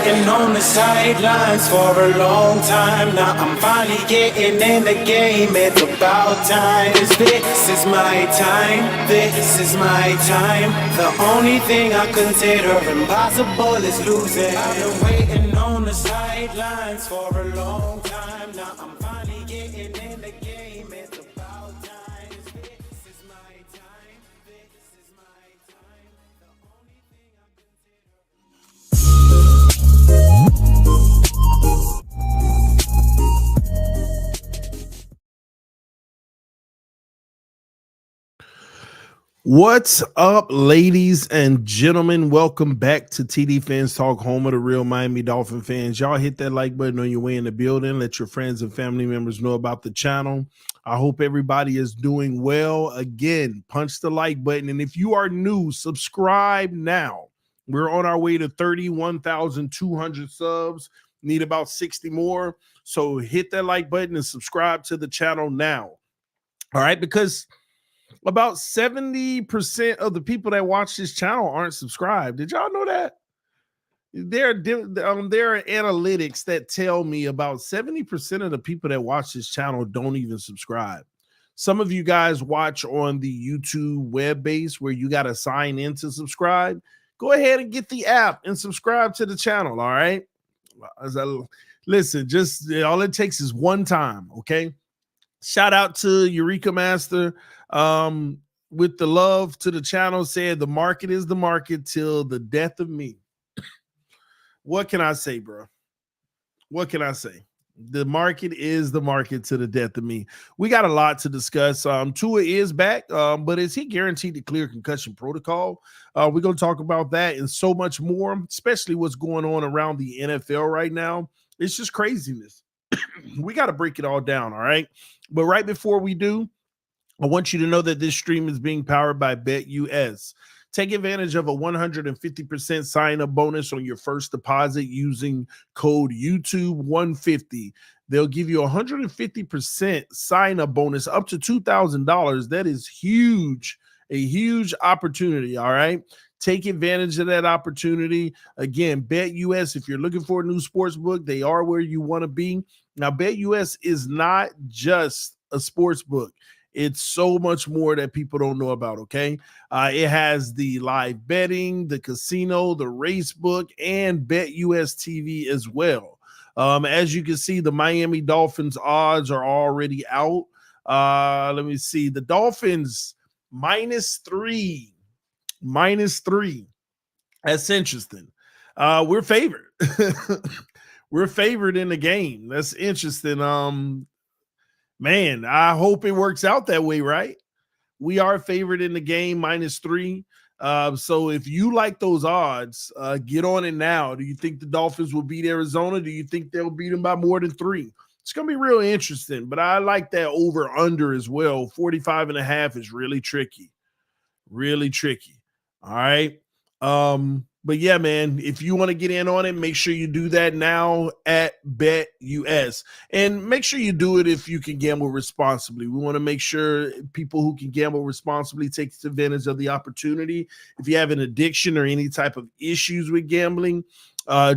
waiting on the sidelines for a long time. Now I'm finally getting in the game. It's about time. 'Cause this is my time. This is my time. The only thing I consider impossible is losing. I've been waiting on the sidelines for a long time. Now I'm finally getting in the game. It's about time. 'Cause this is my time. This is my time. The only thing I consider. What's up, ladies and gentlemen? Welcome back to TD Fans Talk, home of the real Miami Dolphin fans. Y'all hit that like button on your way in the building. Let your friends and family members know about the channel. I hope everybody is doing well. Again, punch the like button. And if you are new, subscribe now. We're on our way to 31,200 subs. Need about 60 more. So hit that like button and subscribe to the channel now. All right, because about 70% of the people that watch this channel aren't subscribed. Did y'all know that? There are analytics that tell me about 70% of the people that watch this channel don't even subscribe. Some of you guys watch on the YouTube web base where you got to sign in to subscribe. Go ahead and get the app and subscribe to the channel, all right? Listen, just all it takes is one time, okay? Shout out to Eureka Master with the love to the channel, said the market is the market till the death of me. What can I say, bro? What can I say? The market is the market to the death of me. We got a lot to discuss. Tua is back, but is he guaranteed to clear concussion protocol? We're going to talk about that and so much more, especially what's going on around the NFL right now. It's just craziness. We got to break it all down, all right? But right before we do, I want you to know that this stream is being powered by BetUS. Take advantage of a 150% sign-up bonus on your first deposit using code YouTube150. They'll give you a 150% sign-up bonus up to $2,000. That is huge, a huge opportunity, all right? Take advantage of that opportunity. Again, BetUS, if you're looking for a new sports book, they are where you want to be. Now, BetUS is not just a sports book. It's so much more that people don't know about, okay? It has the live betting, the casino, the race book, and BetUS TV as well. As you can see, the Miami Dolphins odds are already out. Let me see. The Dolphins -3. -3. That's interesting. We're favored. We're favored in the game. That's interesting. Man, I hope it works out that way, right? We are favored in the game -3. So if you like those odds, get on it now. Do you think the Dolphins will beat Arizona? Do you think they'll beat them by more than 3? It's going to be real interesting, but I like that over-under as well. 45.5 is really tricky. Really tricky. All right. But yeah, man, if you want to get in on it, make sure you do that now at BetUS. And make sure you do it if you can gamble responsibly. We want to make sure people who can gamble responsibly take advantage of the opportunity. If you have an addiction or any type of issues with gambling,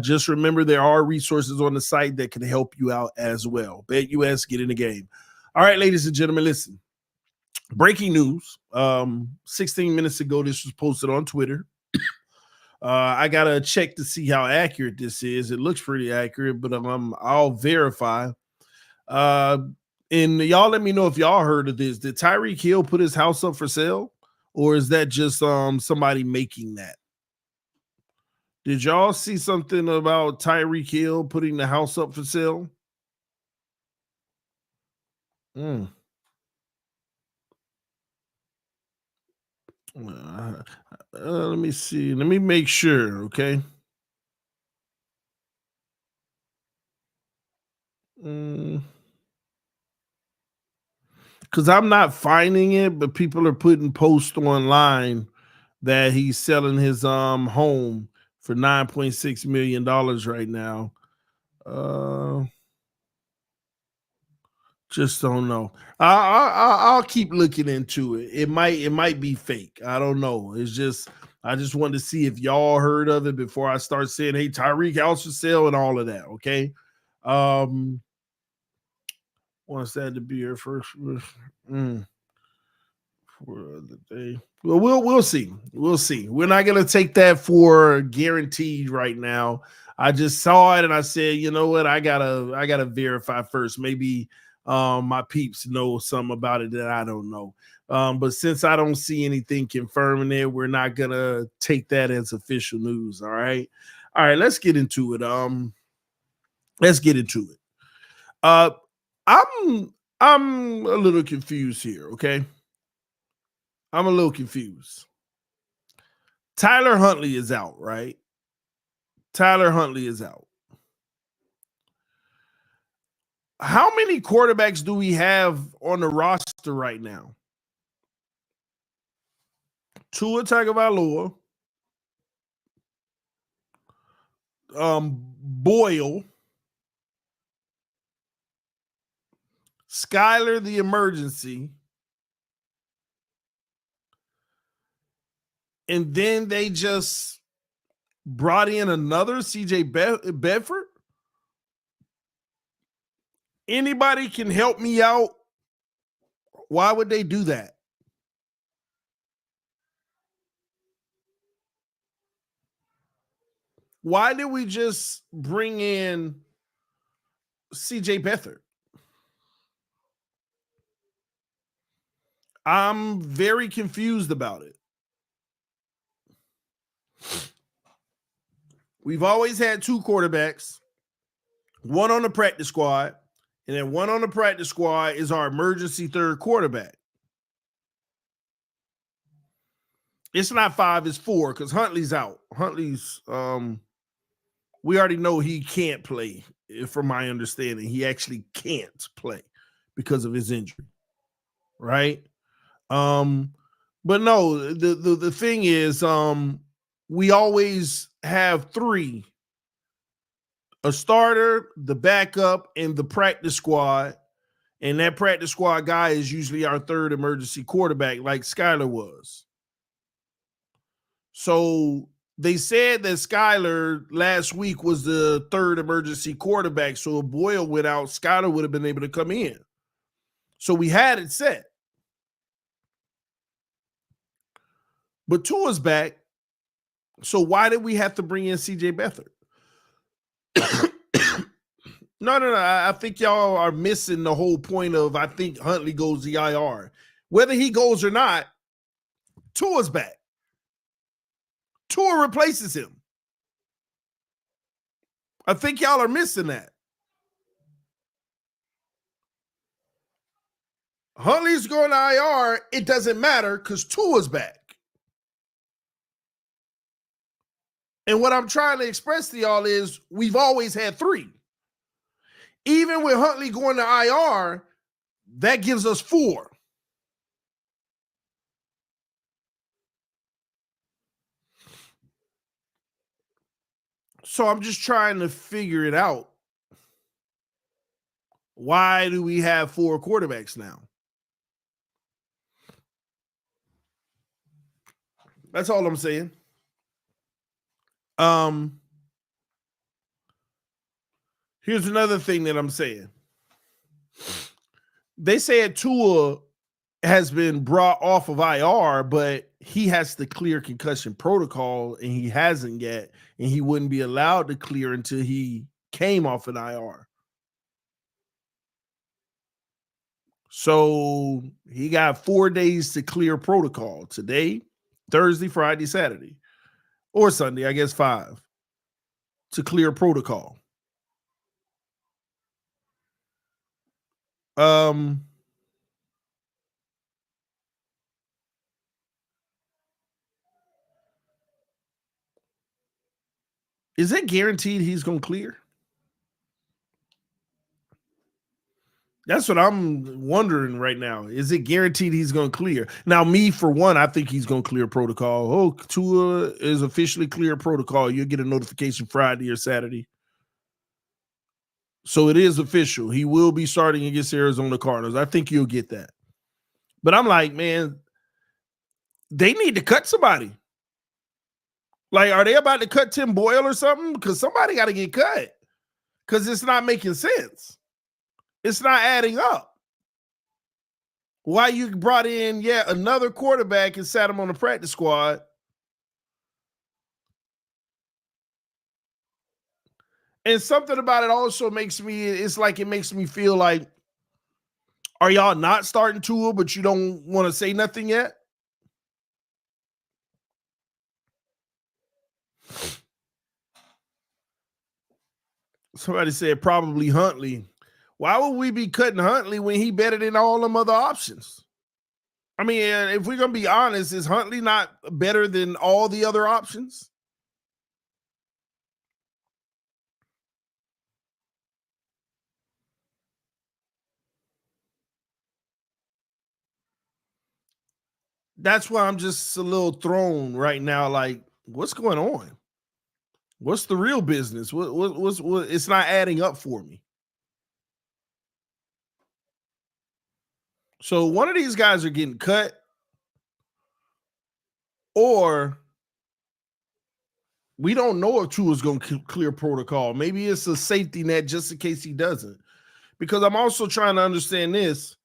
just remember there are resources on the site that can help you out as well. BetUS, get in the game. All right, ladies and gentlemen, listen. Breaking news. 16 minutes ago, this was posted on Twitter. I gotta check to see how accurate this is. It looks pretty accurate, but I'll verify. And y'all let me know if y'all heard of this. Did Tyreek Hill put his house up for sale, or is that just somebody making that? Did y'all see something about Tyreek Hill putting the house up for sale? Let me see. Let me make sure, okay? Because I'm not finding it, but people are putting posts online that he's selling his home for $9.6 million right now. Just don't know. I'll keep looking into it. It might be fake. I don't know. It's just I just wanted to see if y'all heard of it before I start saying, hey, Tyreek out for sale and all of that. Okay. Wants that to be her first for the day. Well, we'll see. We'll see. We're not gonna take that for guaranteed right now. I just saw it and I said, you know what? I gotta verify first. Maybe my peeps know something about it that I don't know. But since I don't see anything confirming it, we're not gonna take that as official news. All right. Let's get into it. Let's get into it. I'm a little confused here. Okay. I'm a little confused. Tyler Huntley is out, right? Tyler Huntley is out. How many quarterbacks do we have on the roster right now? Tua Tagovailoa, Boyle, Skyler the emergency, and then they just brought in another CJ Bedford. Anybody can help me out? Why would they do that? Why did we just bring in CJ Beathard? I'm very confused about it. We've always had two quarterbacks, one on the practice squad, and then one on the practice squad is our emergency third quarterback. It's not 5, it's 4 because Huntley's out. Huntley's, we already know he can't play, from my understanding. He actually can't play because of his injury, right? But no, the thing is, we always have 3: a starter, the backup, and the practice squad. And that practice squad guy is usually our third emergency quarterback, like Skyler was. So they said that Skyler last week was the third emergency quarterback. So if Boyle went out, Skyler would have been able to come in. So we had it set. But Tua's back. So why did we have to bring in CJ Beathard? No. I think y'all are missing the whole point of I think Huntley goes the IR. Whether he goes or not, Tua's back. Tua replaces him. I think y'all are missing that. Huntley's going to IR. It doesn't matter because Tua's back. And what I'm trying to express to y'all is we've always had 3. Even with Huntley going to IR, that gives us 4. So I'm just trying to figure it out. Why do we have 4 quarterbacks now? That's all I'm saying. Here's another thing that I'm saying. They said Tua has been brought off of IR, but he has to clear concussion protocol, and he hasn't yet, and he wouldn't be allowed to clear until he came off an IR. So he got 4 days to clear protocol. Today, Thursday, Friday, Saturday, or Sunday, I guess 5, to clear protocol. Is it guaranteed he's going to clear? That's what I'm wondering right now. Is it guaranteed he's going to clear? Now, me, for one, I think he's going to clear protocol. Oh, Tua is officially clear protocol. You'll get a notification Friday or Saturday. So it is official. He will be starting against Arizona Cardinals. I think you'll get that. But I'm like, man, they need to cut somebody. Like, are they about to cut Tim Boyle or something? Because somebody got to get cut. Because it's not making sense. It's not adding up. Why you brought in yet another quarterback and sat him on the practice squad? And something about it also makes me feel like, are y'all not starting Tua, but you don't want to say nothing yet? Somebody said probably Huntley. Why would we be cutting Huntley when he better than all them other options? I mean, if we're going to be honest, is Huntley not better than all the other options? That's why I'm just a little thrown right now. Like, what's going on? What's the real business? What's it's not adding up for me. So one of these guys are getting cut, or we don't know if Tua's going to clear protocol. Maybe it's a safety net just in case he doesn't. Because I'm also trying to understand this.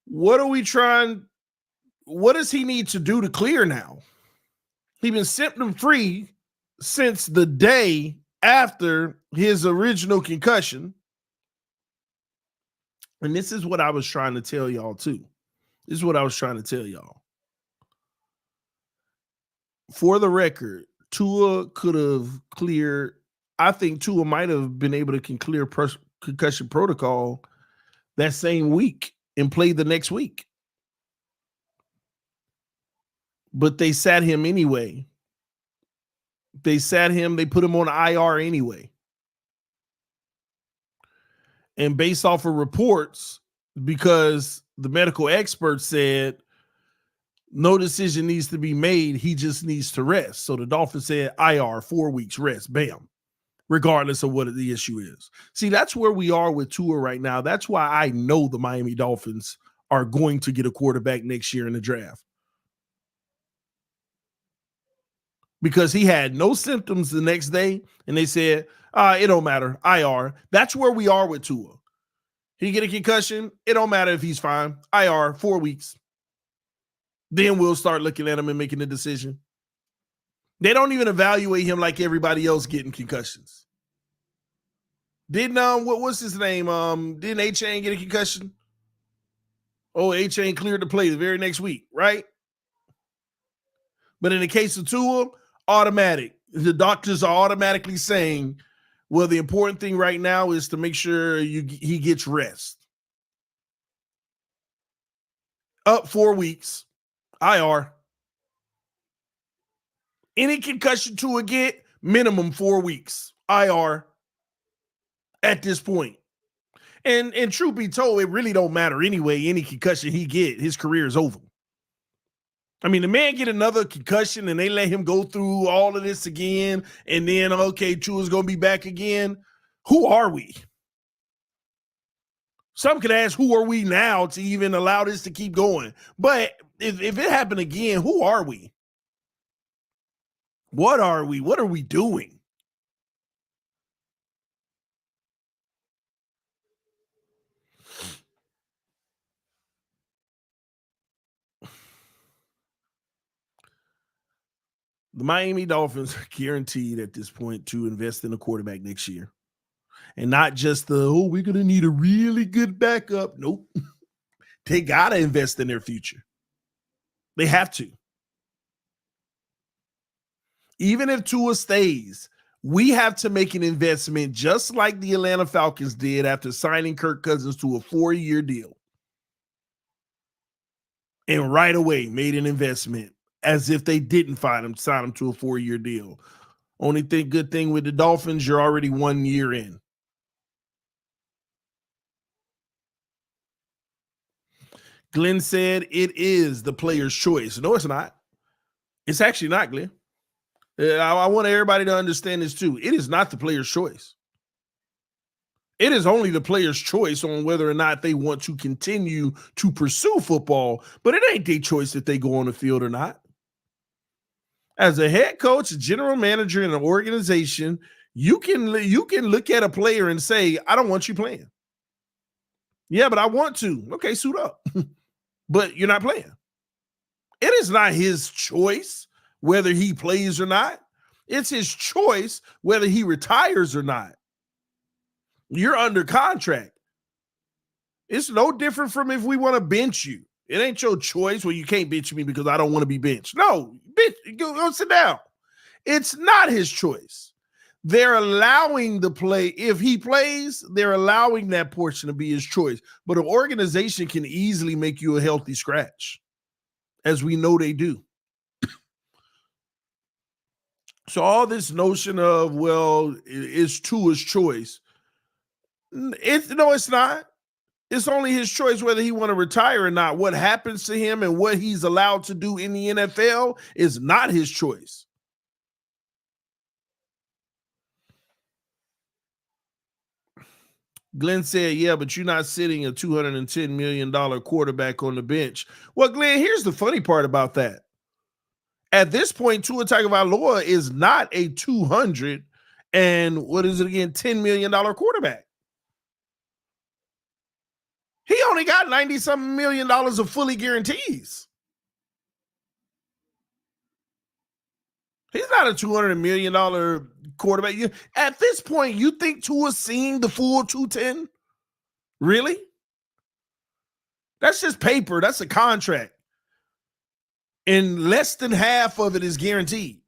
What does he need to do to clear now? He's been symptom free since the day after his original concussion. And this is what I was trying to tell y'all too. This is what I was trying to tell y'all. For the record, Tua could have cleared. I think Tua might have been able to clear concussion protocol that same week and play the next week. But they sat him anyway. They put him on IR anyway. And based off of reports, because the medical experts said no decision needs to be made, he just needs to rest. So the Dolphins said IR, 4 weeks rest, bam, regardless of what the issue is. See, that's where we are with Tua right now. That's why I know the Miami Dolphins are going to get a quarterback next year in the draft. Because he had no symptoms the next day, and they said, it don't matter, IR. That's where we are with Tua. He get a concussion, it don't matter if he's fine, IR, 4 weeks. Then we'll start looking at him and making a decision. They don't even evaluate him like everybody else getting concussions. Didn't what's his name? Didn't A-Chain get a concussion? Oh, A-Chain cleared to play the very next week, right? But in the case of Tua, automatic. The doctors are automatically saying, well, the important thing right now is to make sure he gets rest. Up 4 weeks, IR. Any concussion Tua get, minimum 4 weeks, IR. At this point. And truth be told, it really don't matter anyway. Any concussion he get, his career is over. I mean, the man get another concussion and they let him go through all of this again, and then, okay, Tua's going to be back again. Who are we? Some could ask, who are we now to even allow this to keep going? But if it happened again, who are we? What are we? What are we doing? The Miami Dolphins are guaranteed at this point to invest in a quarterback next year. And not just we're going to need a really good backup. Nope. They got to invest in their future. They have to. Even if Tua stays, we have to make an investment just like the Atlanta Falcons did after signing Kirk Cousins to a 4-year deal. And right away made an investment as if they didn't sign him to a 4-year deal. Only good thing with the Dolphins, you're already 1 year in. Glenn said it is the player's choice. No, it's not. It's actually not, Glenn. I want everybody to understand this too. It is not the player's choice. It is only the player's choice on whether or not they want to continue to pursue football, but it ain't their choice if they go on the field or not. As a head coach, a general manager in an organization, you can look at a player and say, I don't want you playing. Yeah, but I want to. Okay, suit up. But you're not playing. It is not his choice whether he plays or not. It's his choice whether he retires or not. You're under contract. It's no different from if we want to bench you. It ain't your choice. Well, you can't bench me because I don't want to be benched. No, bitch, go sit down. It's not his choice. They're allowing the play. If he plays, they're allowing that portion to be his choice. But an organization can easily make you a healthy scratch, as we know they do. So all this notion of, well, it's Tua's choice. It's not. It's only his choice whether he want to retire or not. What happens to him and what he's allowed to do in the NFL is not his choice. Glenn said, yeah, but you're not sitting a $210 million quarterback on the bench. Well, Glenn, here's the funny part about that. At this point, Tua Tagovailoa is not a 200 and what is it again, $10 million quarterback. He only got 90-something million dollars of fully guarantees. He's not a $200 million quarterback. At this point, you think Tua's seeing the full 210? Really? That's just paper. That's a contract. And less than half of it is guaranteed.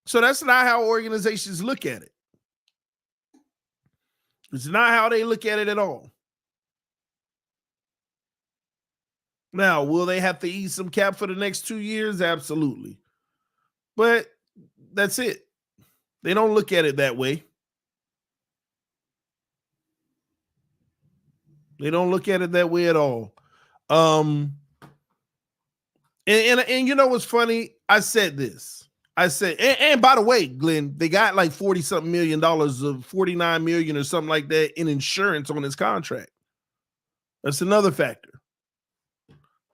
So that's not how organizations look at it. It's not how they look at it at all. Now, will they have to eat some cap for the next 2 years? Absolutely. But that's it. They don't look at it that way. They don't look at it that way at all. And you know what's funny? I said this. I said, and by the way, Glenn, they got like 40-something million dollars of 49 million or something like that in insurance on his contract. That's another factor.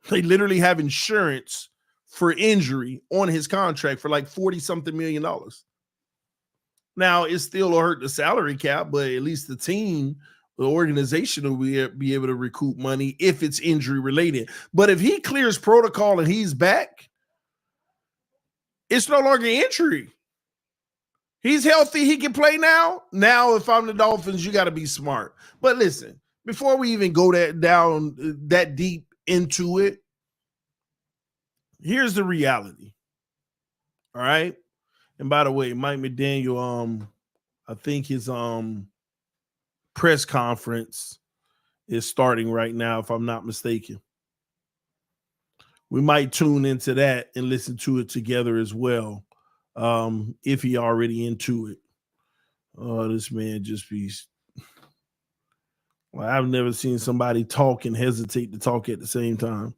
They literally have insurance for injury on his contract for like 40-something million dollars. Now, it still will hurt the salary cap, but at least the team, the organization will be able to recoup money if it's injury related. But if he clears protocol and he's back, it's no longer injury. He's healthy. He can play now. Now, if I'm the Dolphins, you got to be smart. But listen, before we even go down that deep into it, here's the reality. All right. And by the way, Mike McDaniel, I think his press conference is starting right now, if I'm not mistaken. We might tune into that and listen to it together as well, if he already into it. Oh, this man just be... Well, I've never seen somebody talk and hesitate to talk at the same time.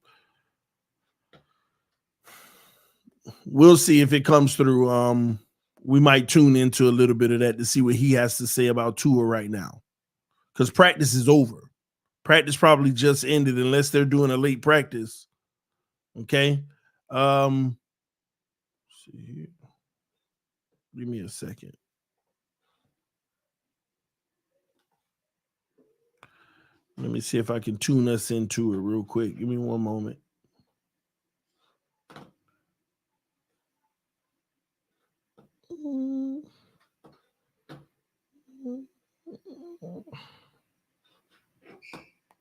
We'll see if it comes through. We might tune into a little bit of that to see what he has to say about Tua right now. Because practice is over. Practice probably just ended unless they're doing a late practice. Okay. See here. Give me a second. Let me see if I can tune us into it real quick. Give me one moment.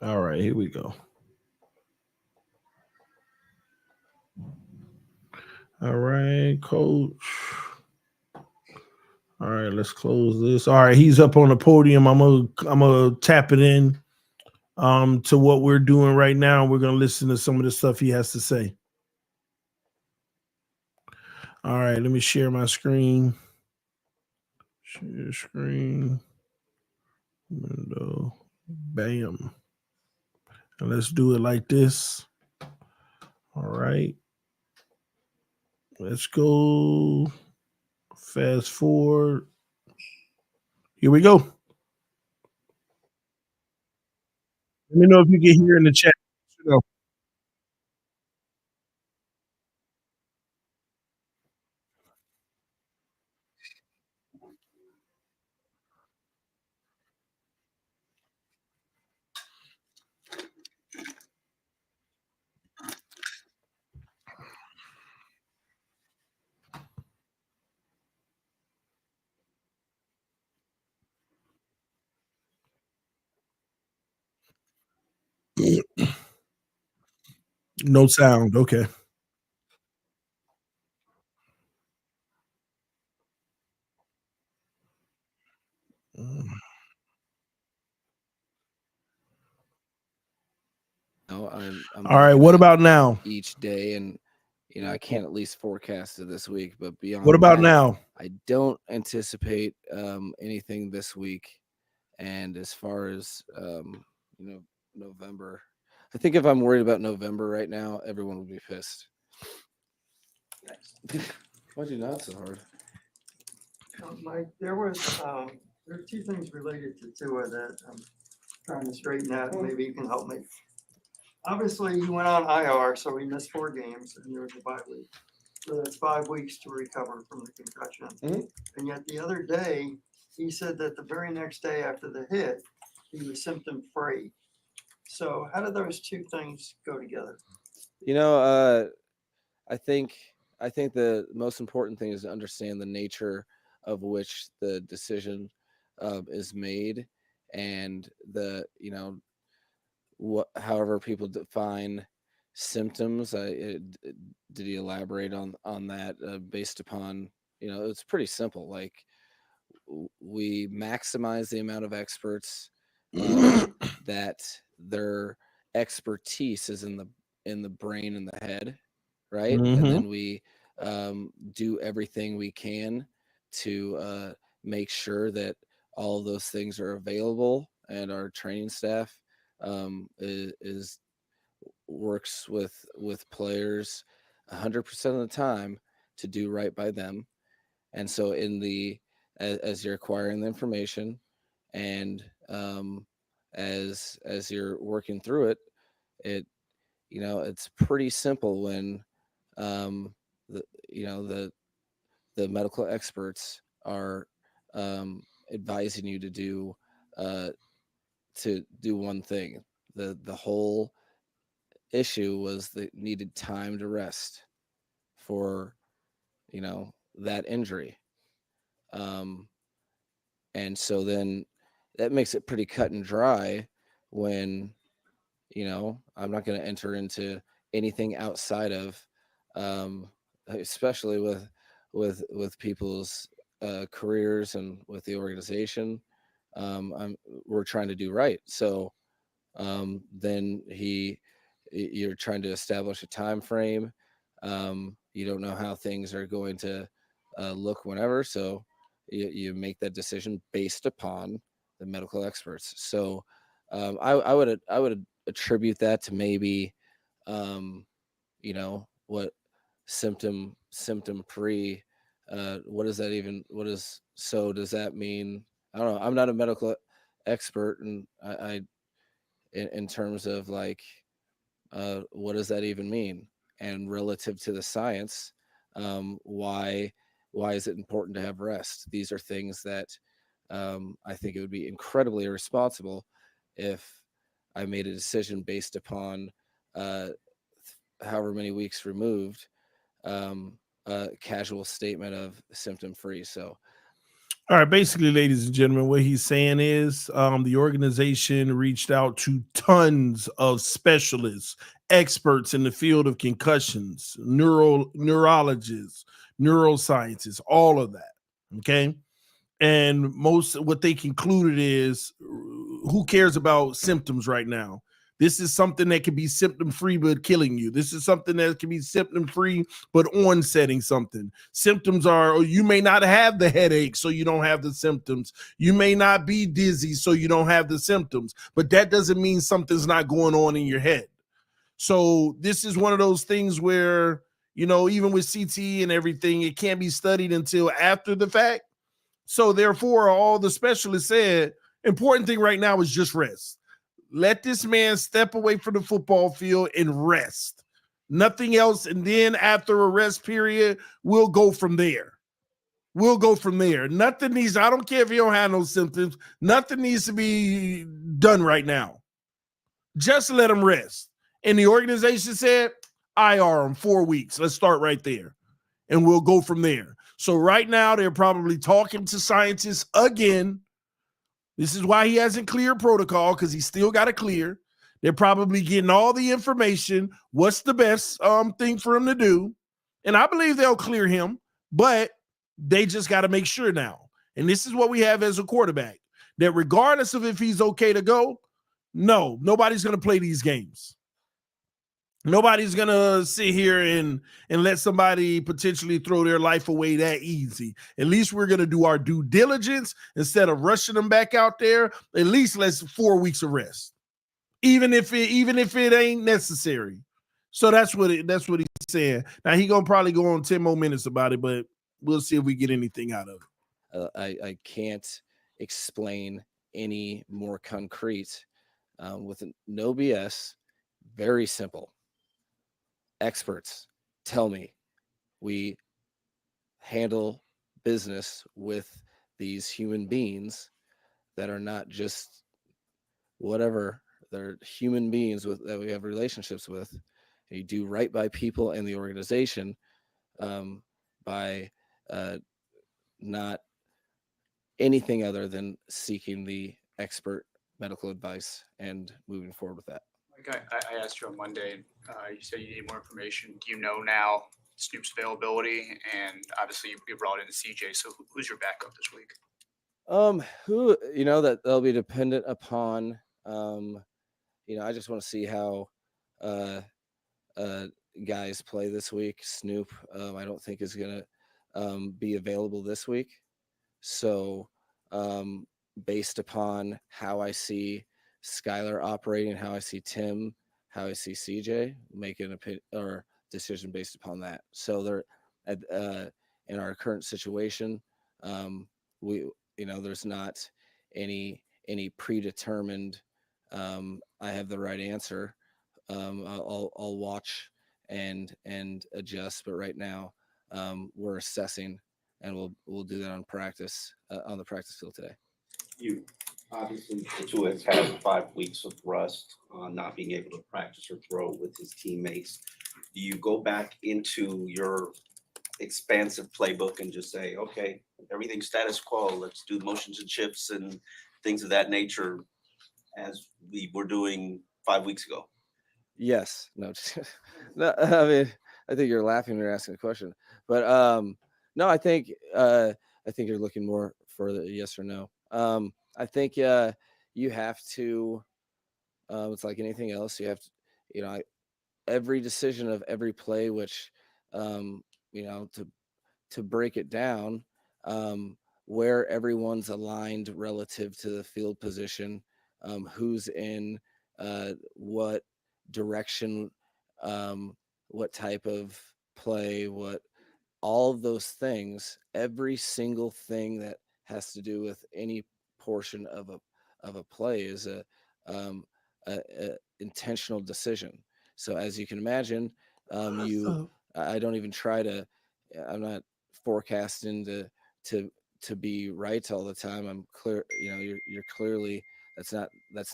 All right, here we go. All right, coach. All right, let's close this. All right, he's up on the podium. I'm gonna tap it in to what we're doing right now. We're gonna listen to some of the stuff he has to say. All right, let me share my screen. Share screen. Window. Bam. And let's do it like this. All right. Let's go. Fast forward. Here we go. Let me know if you can hear in the chat. No sound. Okay. No, I'm All right. looking What at about now? each day, and I can't at least forecast it this week. But What beyond about that, now? I don't anticipate anything this week. And as far as November, I think if I'm worried about November right now, everyone would be pissed. Why'd you not so hard? Mike, there's two things related to Tua that I'm trying to straighten out. Maybe you can help me. Obviously, he went on IR, so he missed 4 games, and there was a bye week. So that's 5 weeks to recover from the concussion. Mhm. And yet the other day, he said that the very next day after the hit, he was symptom free. So how do those two things go together? I think the most important thing is to understand the nature of which the decision is made, and however people define symptoms. Did he elaborate on that based upon it's pretty simple. Like we maximize the amount of experts that their expertise is in the brain and the head, right? And then we do everything we can to make sure that all of those things are available, and our training staff is works with players 100% of the time to do right by them. And so as you're acquiring the information, and as you're working through it, it's pretty simple when the the medical experts are advising you to do one thing. The whole issue was the needed time to rest for that injury. And so then that makes it pretty cut and dry when I'm not going to enter into anything outside of especially with people's careers and with the organization. We're trying to do right. So then you're trying to establish a time frame. You don't know how things are going to look whenever, so you make that decision based upon the medical experts. So I would attribute that to maybe what symptom free. What does that even? Does that mean? I don't know. I'm not a medical expert, and I in terms of like what does that even mean, and relative to the science, why is it important to have rest? These are things that I think it would be incredibly irresponsible if I made a decision based upon however many weeks removed, a casual statement of symptom free. So All right, basically, ladies and gentlemen, what he's saying is the organization reached out to tons of specialists, experts in the field of concussions, neurologists, neuroscientists, all of that. Okay. And most what they concluded is who cares about symptoms right now? This is something that can be symptom free but killing you. This is something that can be symptom free but onsetting something. Symptoms are you may not have the headache, so you don't have the symptoms. You may not be dizzy, so you don't have the symptoms. But that doesn't mean something's not going on in your head. So this is one of those things where, even with CTE and everything, it can't be studied until after the fact. So therefore, all the specialists said, important thing right now is just rest. Let this man step away from the football field and rest. Nothing else. And then after a rest period, we'll go from there. Nothing needs, I don't care if you don't have no symptoms, nothing needs to be done right now. Just let him rest. And the organization said, IR him 4 weeks. Let's start right there. And we'll go from there. So right now, they're probably talking to scientists again. This is why he hasn't cleared protocol, because he's still got to clear. They're probably getting all the information. What's the best thing for him to do? And I believe they'll clear him, but they just got to make sure now. And this is what we have as a quarterback, that regardless of if he's okay to go, no, nobody's going to play these games. Nobody's going to sit here and let somebody potentially throw their life away that easy. At least we're going to do our due diligence instead of rushing them back out there. At least let's 4 weeks of rest, even if it ain't necessary. So that's what he's saying. Now he gonna probably go on 10 more minutes about it, but we'll see if we get anything out of it. I can't explain any more concrete with no BS. Very simple. Experts tell me we handle business with these human beings that are not just whatever. They're human beings that we have relationships with. You do right by people and the organization by not anything other than seeking the expert medical advice and moving forward with that. Like I asked you on Monday, you said you need more information. Do you know now Snoop's availability? And obviously you brought in CJ. So who's your backup this week? That'll be dependent upon. I just want to see how guys play this week. Snoop, I don't think is going to be available this week. So based upon how I see Skylar operating, how I see Tim, how I see CJ, make an opinion or decision based upon that. So they're in our current situation, there's not any predetermined I have the right answer. I'll watch and adjust, but right now we're assessing, and we'll do that on the practice field today. You obviously BetUS had 5 weeks of rust, not being able to practice or throw with his teammates. Do you go back into your expansive playbook and just say, okay, everything's status quo, let's do motions and chips and things of that nature as we were doing 5 weeks ago? Yes. No, no, I mean, I think you're laughing when you're asking the question, but no, I think you're looking more for the yes or no. I think you have to. It's like anything else. You have to, every decision of every play, which, to break it down, where everyone's aligned relative to the field position, who's in what direction, what type of play, all of those things, every single thing that has to do with any portion of a play is a intentional decision. So as you can imagine, I don't even try to. I'm not forecasting to be right all the time. I'm clear. You're clearly that's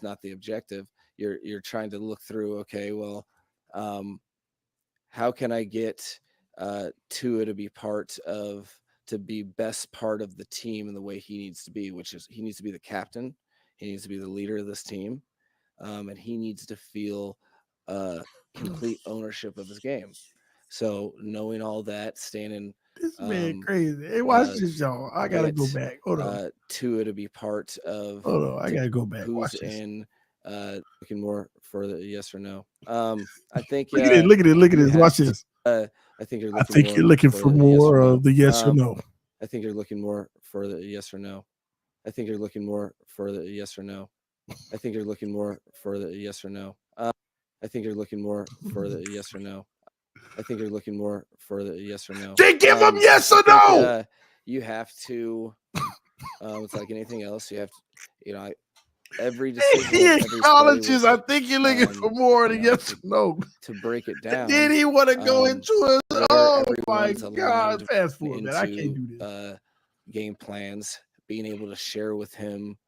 not the objective. You're trying to look through. Okay, well, how can I get Tua to be best part of the team in the way he needs to be, which is he needs to be the captain. He needs to be the leader of this team. And he needs to feel complete ownership of his game. So knowing all that, standing this man crazy. Hey, watch this, y'all. I gotta go back. Hold on. Tua to be part of. Hold on, I gotta go back. Who's watch this. in? Looking more for the yes or no. I think. Look at this. Watch this. I think you're. I think you're looking for more of the yes or no. I think you're looking more for the yes or no. I think you're looking more for the yes or no. I think you're looking more for the yes or no. I think you're looking more for the yes or no. I think you're looking more for the yes or no. They give them yes or no. You have to. It's like anything else. You have to. Every decision. He acknowledges. I think you're looking for more than yes or no. To break it down. Did he want to go into it? Oh my God! Fast forward, man. I can't do this. Game plans. Being able to share with him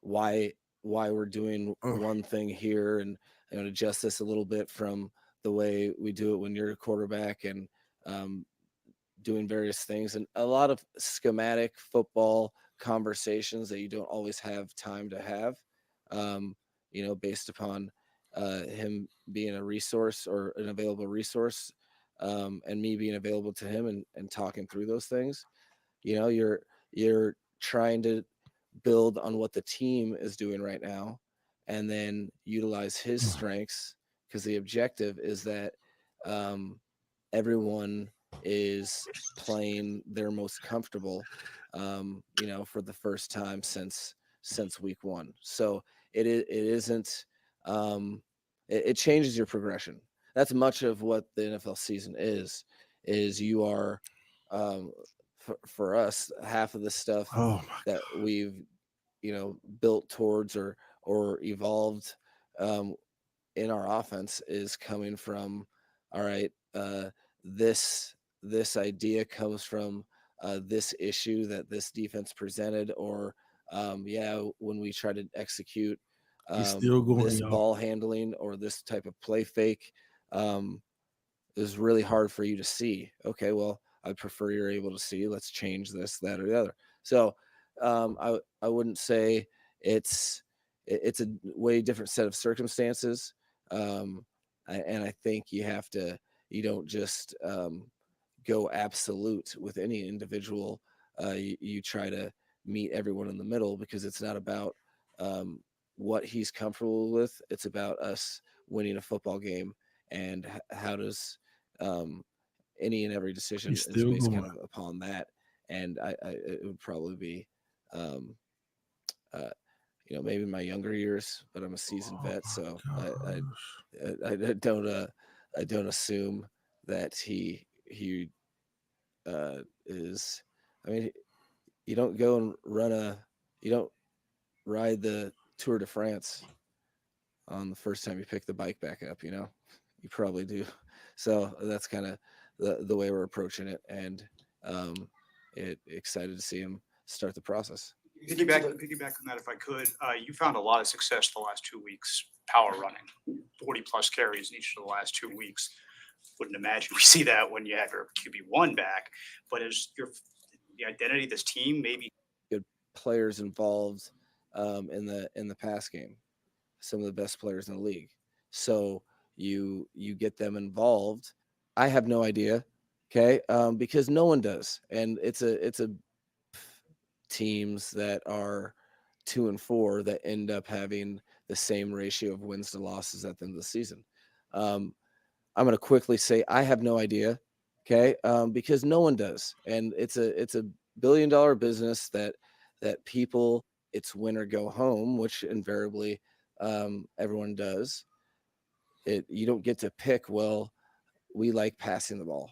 why we're doing one thing here and adjust this a little bit from the way we do it when you're a quarterback, and doing various things, and a lot of schematic football conversations that you don't always have time to have, based upon him being a resource or an available resource, and me being available to him and talking through those things. You're trying to build on what the team is doing right now and then utilize his strengths, because the objective is that everyone is playing their most comfortable, for the first time since week one. So it isn't, it changes your progression. That's much of what the NFL season is you are, for us, half of the stuff Oh my that we've built towards or evolved in our offense is coming from, all right, this idea comes from this issue that this defense presented, or when we try to execute He's still going, this y'all. ball handling or this type of play fake, is really hard for you to see. Okay, well, I prefer you're able to see. Let's change this, that, or the other. So I wouldn't say it's a way different set of circumstances, and I think you don't just go absolute with any individual. You try to meet everyone in the middle, because it's not about what he's comfortable with. It's about us winning a football game, and how does any and every decision He's is still based kind going. of upon that. And it would probably be, uh, maybe my younger years, but I'm a seasoned vet, so I don't assume that he is. I mean, you don't go and you don't ride the Tour de France on the first time you pick the bike back up. You probably do. So that's kind of the way we're approaching it, and excited to see him start the process. Piggyback on that, if I could. You found a lot of success the last 2 weeks, power running, 40 plus carries in each of the last 2 weeks. Wouldn't imagine we see that when you have your QB1 back, but is the identity of this team maybe Good players involved in the pass game, some of the best players in the league. So you get them involved. I have no idea, okay, because no one does, and it's a teams that are 2-4 that end up having the same ratio of wins to losses at the end of the season. I'm going to quickly say I have no idea, okay, because no one does, and it's a billion-dollar business that people, it's win or go home, which invariably everyone does. You don't get to pick. Well, we like passing the ball.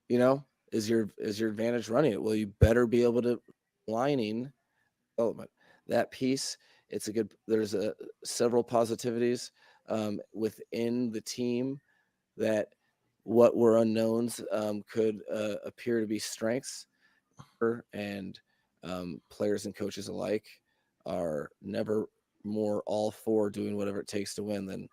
Is your advantage running it? Well, you better be able to lining development. That piece, there's several positivities within the team that what were unknowns could appear to be strengths, and players and coaches alike are never more all for doing whatever it takes to win than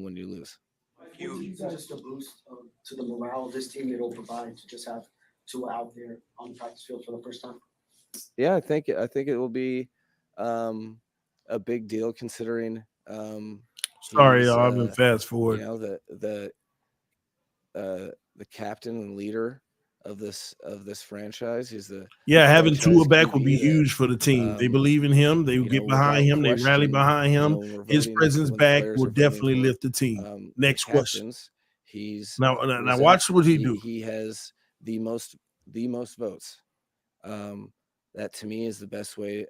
when you lose. What do you guys the boost to the morale of this team it'll provide to just have two out there on the practice field for the first time? Yeah, I think it will be a big deal, considering Sorry, he's y'all. I've been fast forward. The captain and leader of this franchise. He's the having Tua franchise back would QB be that, huge for the team. They believe in him. They get behind him. They rally behind him. when we're His voting, presence when the back players will are voting definitely for, lift the team. the Next question. captains, he's Now watch what he do. He has the most votes. That to me is the best way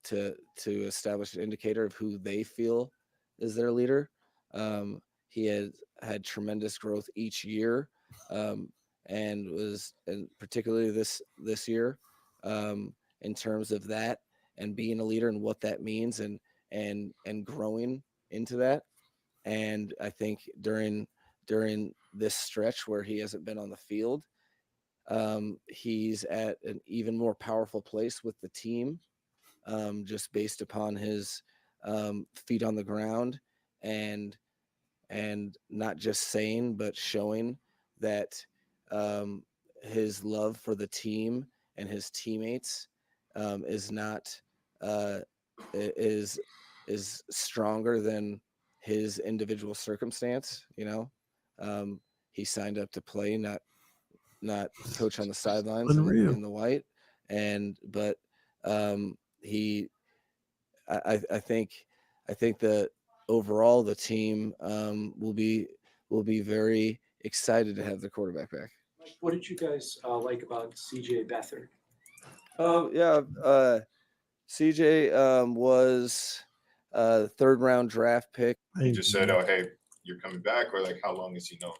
to establish an indicator of who they feel is their leader. He has had tremendous growth each year, and particularly this year, in terms of that and being a leader and what that means, and growing into that. And I think during this stretch where he hasn't been on the field, he's at an even more powerful place with the team, just based upon his feet on the ground, and not just saying but showing that his love for the team and his teammates is not is stronger than his individual circumstance. He signed up to play, not coach on the sidelines Unreal. in the white. But he, I think that overall the team will be very excited to have their quarterback back. What did you guys like about CJ Beathard? CJ was a third-round draft pick. He just said, "Oh, hey, you're coming back," or like, how long is he known?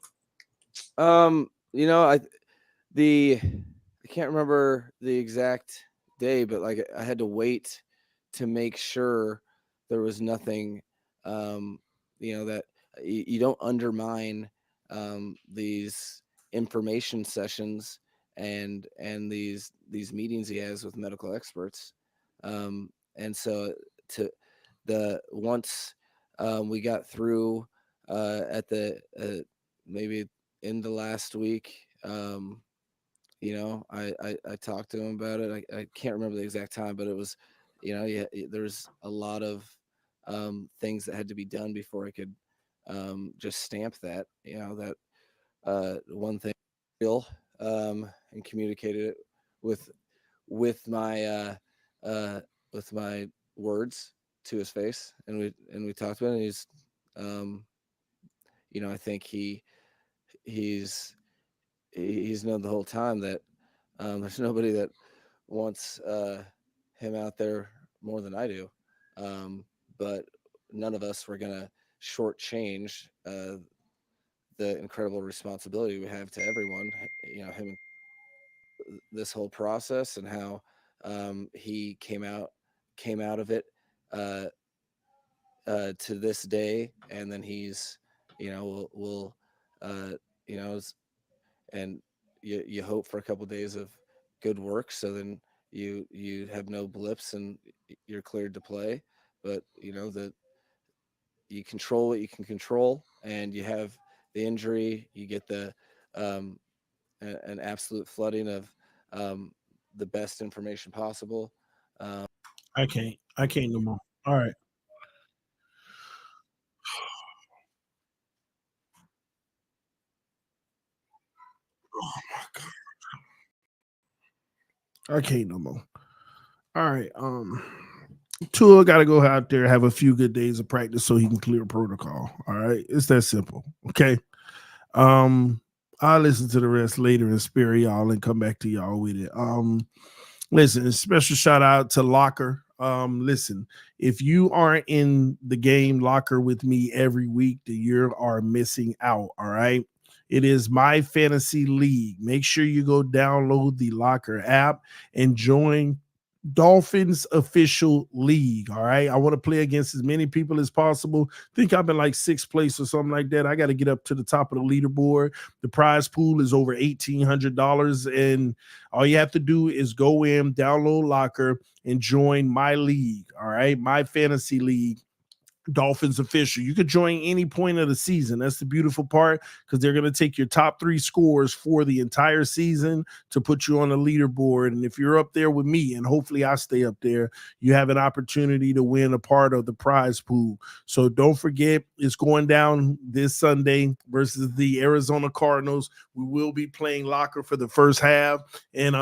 I can't remember the exact day, but like I had to wait to make sure there was nothing, that you don't undermine these information sessions and these meetings he has with medical experts. And so once we got through at the maybe in the last week, I talked to him about it. I can't remember the exact time, but it was, there's a lot of things that had to be done before I could just stamp that, one thing and communicated it with my words to his face, and we talked about it. And he's I think he's known the whole time that there's nobody that wants him out there more than I do, but none of us were gonna shortchange the incredible responsibility we have to everyone. Him, this whole process, and how he came out of it to this day, and then he's will and you hope for a couple of days of good work, so then you have no blips and you're cleared to play. But that you control what you can control, and you have the injury, you get the an absolute flooding of the best information possible. I can't no more. All right. Oh my God. I can't no more. All right. Tua got to go out there, have a few good days of practice so he can clear protocol. All right. It's that simple. Okay. I'll listen to the rest later and spare y'all and come back to y'all with it. Listen, special shout out to Locker. Listen, if you aren't in the game Locker with me every week, then you are missing out. All right. It is my fantasy league. Make sure you go download the Locker app and join Dolphins official league. All right. I want to play against as many people as possible. Think I'm in like 6th place or something like that. I got to get up to the top of the leaderboard. The prize pool is over $1,800. And all you have to do is go in, download Locker, and join my league. All right. My fantasy league. Dolphins official. You could join any point of the season. That's the beautiful part, because they're going to take your top 3 scores for the entire season to put you on the leaderboard. And if you're up there with me, and hopefully I stay up there, you have an opportunity to win a part of the prize pool. So don't forget, it's going down this Sunday versus the Arizona Cardinals. We will be playing Locker for the first half. And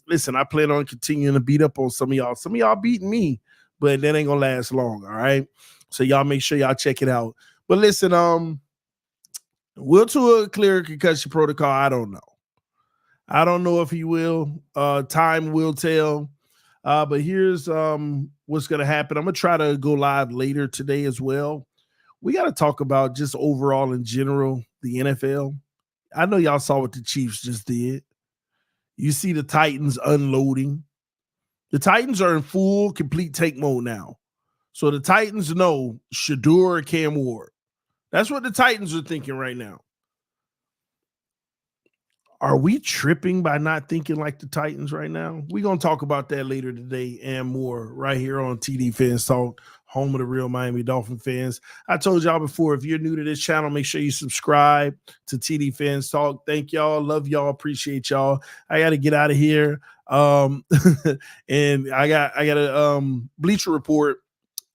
listen, I plan on continuing to beat up on some of y'all. Some of y'all beating me, but that ain't going to last long. All right. So y'all make sure y'all check it out. But listen, will Tua clear concussion protocol? I don't know. I don't know if he will. Time will tell. But here's what's going to happen. I'm going to try to go live later today as well. We got to talk about just overall in general, the NFL. I know y'all saw what the Chiefs just did. You see the Titans unloading. The Titans are in full, complete tank mode now. So the Titans know Shador or Cam Ward. That's what the Titans are thinking right now. Are we tripping by not thinking like the Titans right now? We're going to talk about that later today and more right here on TD Fans Talk, home of the real Miami Dolphin fans. I told y'all before, if you're new to this channel, make sure you subscribe to TD Fans Talk. Thank y'all. Love y'all. Appreciate y'all. I got to get out of here. And I got a Bleacher Report.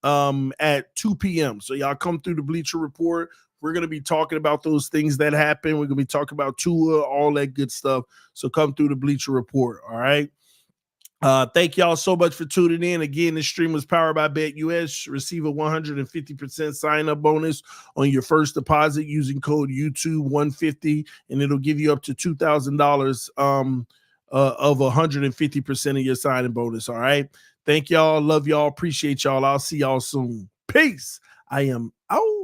at 2 p.m. So y'all come through the Bleacher Report. We're going to be talking about those things that happen. We're going to be talking about Tua, all that good stuff. So come through the Bleacher Report. All right. Thank y'all so much for tuning in. Again, this stream was powered by BetUS. Receive a 150% sign-up bonus on your first deposit using code YouTube150, and it'll give you up to $2,000 of 150% of your sign-in bonus. All right. Thank y'all. Love y'all. Appreciate y'all. I'll see y'all soon. Peace. I am out.